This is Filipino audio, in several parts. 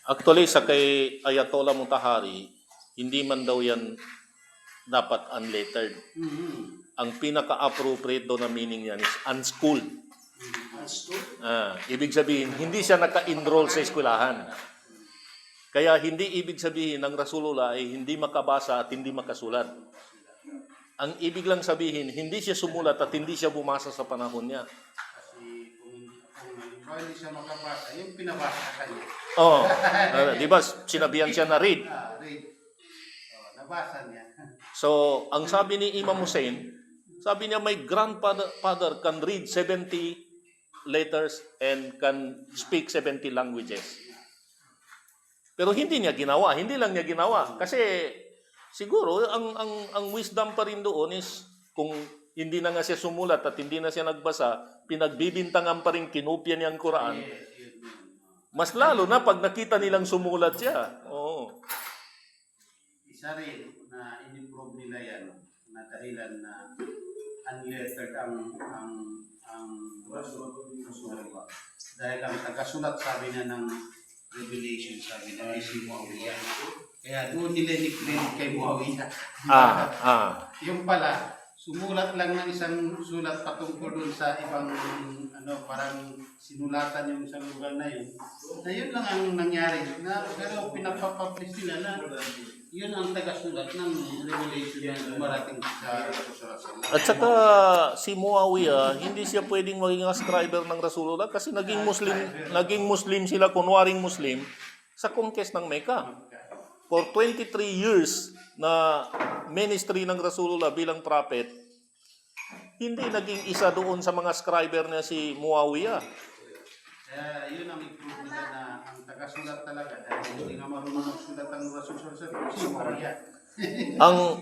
Actually, sa kay Ayatollah Mutahari, hindi man daw yan dapat unlettered. Ang pinaka-appropriate daw na meaning yan is unschooled. Ibig sabihin, hindi siya naka-enroll sa eskwelahan. Kaya hindi ibig sabihin ng Rasulullah ay hindi makabasa at hindi makasulat. Ang ibig lang sabihin, hindi siya sumulat at hindi siya bumasa sa panahon niya. Kasi kung hindi siya makabasa, yung pinabasa kanya. Di ba sinabihan siya na read? Read. Nabasa niya. So, ang sabi ni Imam Hussein, sabi niya, my grandfather can read 70 letters and can speak 70 languages. Pero hindi niya ginawa, hindi lang niya ginawa. Kasi siguro, ang wisdom pa rin doon is, kung hindi na nga siya sumulat at hindi na siya nagbasa, pinagbibintangan pa rin, kinopya niya ang Quran. Mas lalo na pag nakita nilang sumulat siya. Oo. Isa rin na in-improve nila yan, na dahilan na unlettered ang Rasulullah. Dahil ang tagasulat sabi niya ng Revelation, sabi niya ay si Muawiyah. Kaya doon nila ni-credit kay Muawiyah. Yung pala, sumulat lang ng isang sulat patungkol doon sa ibang parang sinulatan yung isang lugar na yun. Na yun lang ang nangyari. Pero pinapapublish nila na yun ang tagasulat ng Revelation na dumarating sa Rasulullah. At saka si Muawiyah, hindi siya pwedeng maging ascriber ng Rasulullah kasi naging Muslim sila, kunwaring Muslim, sa conquest ng Mecca. For 23 years na ministry ng Rasulullah bilang prophet, hindi naging isa doon sa mga scriber na si Muawiyah. Yun ang improve nila na ang tagasulat talaga dahil hindi nga marunong magsulat ang Rasulullah si Muawiyah.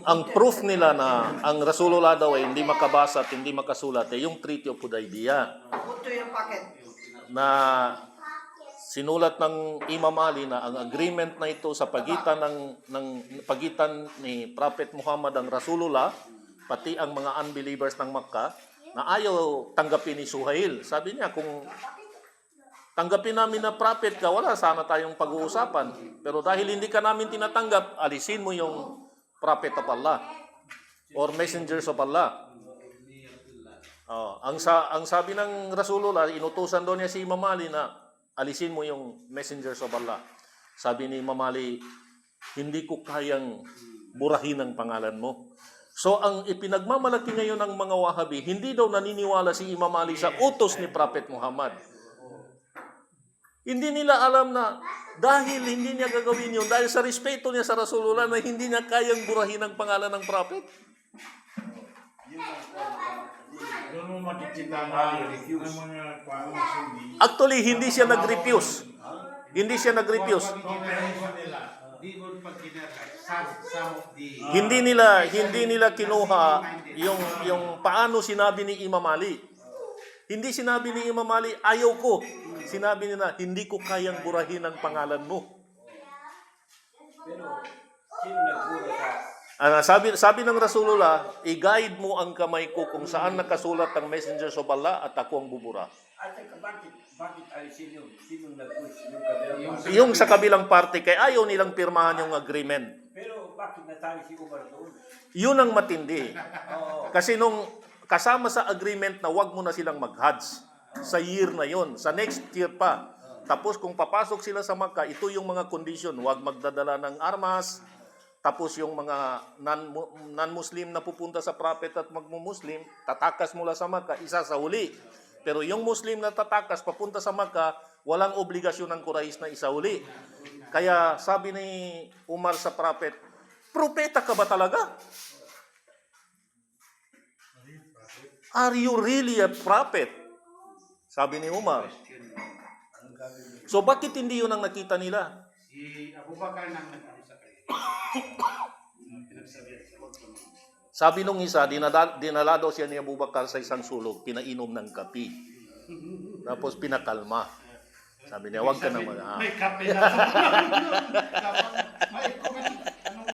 ang proof nila na ang Rasulullah daw ay hindi makabasa at hindi makasulat ay yung Treaty of Hudaybiyah. Na sinulat ng Imam Ali na ang agreement na ito sa pagitan pagitan ni Prophet Muhammad ang Rasulullah pati ang mga unbelievers ng Makkah na ayaw tanggapin ni Suhail. Sabi niya, kung tanggapin namin na prophet ka, wala sana tayong pag-uusapan. Pero dahil hindi ka namin tinatanggap, alisin mo yung prophet of Allah or messengers of Allah. Ang sabi ng Rasulullah, inutusan doon niya si Imam Ali na alisin mo yung messengers of Allah. Sabi ni Imam Ali, hindi ko kayang burahin ang pangalan mo. So, ang ipinagmamalaki ngayon ng mga Wahhabi, hindi daw naniniwala si Imam Ali sa utos ni Prophet Muhammad. Hindi nila alam na dahil hindi niya gagawin yun, dahil sa respeto niya sa Rasulullah na hindi niya kayang burahin ang pangalan ng Prophet. Actually, hindi siya nag-refuse. Hindi siya nag-refuse. Hindi nila kinuha yung paano sinabi ni Imam Ali. Hindi sinabi ni Imam Ali, ayaw ko. Sinabi nila, hindi ko kayang burahin ang pangalan mo. Pero, sino nagbura sa... Sabi ng Rasulullah, i-guide mo ang kamay ko kung saan nakasulat ang messengers of Allah at ako ang bubura. At bakit alisin yun? Sino nag-push yung kabilang? Yung sa kabilang parte, kaya ayaw nilang pirmahan yung agreement. Pero bakit natali si Umar doon? Yun ang matindi. Kasi nung kasama sa agreement na wag mo na silang mag-hajj sa year na yon, sa next year pa. Tapos kung papasok sila sa Makkah, ito yung mga condition, wag magdadala ng armas. Tapos yung mga non-Muslim na pupunta sa prophet at magmu-Muslim, tatakas mula sa Makkah, isa sa huli. Pero yung Muslim na tatakas papunta sa Makkah, walang obligasyon ng Quraysh na isauli. Kaya sabi ni Umar sa prophet, propeta ka ba talaga? Are you really a prophet? Sabi ni Umar. So bakit hindi yun ang nakita nila? Si Abu Bakar nang nagsabi sa kanya. Sabi nung isa, dinala daw siya ni Abu Bakar sa isang sulok, pinainom ng kape. Tapos pinakalma. Sabi niya, wag ka naman. May kape na. May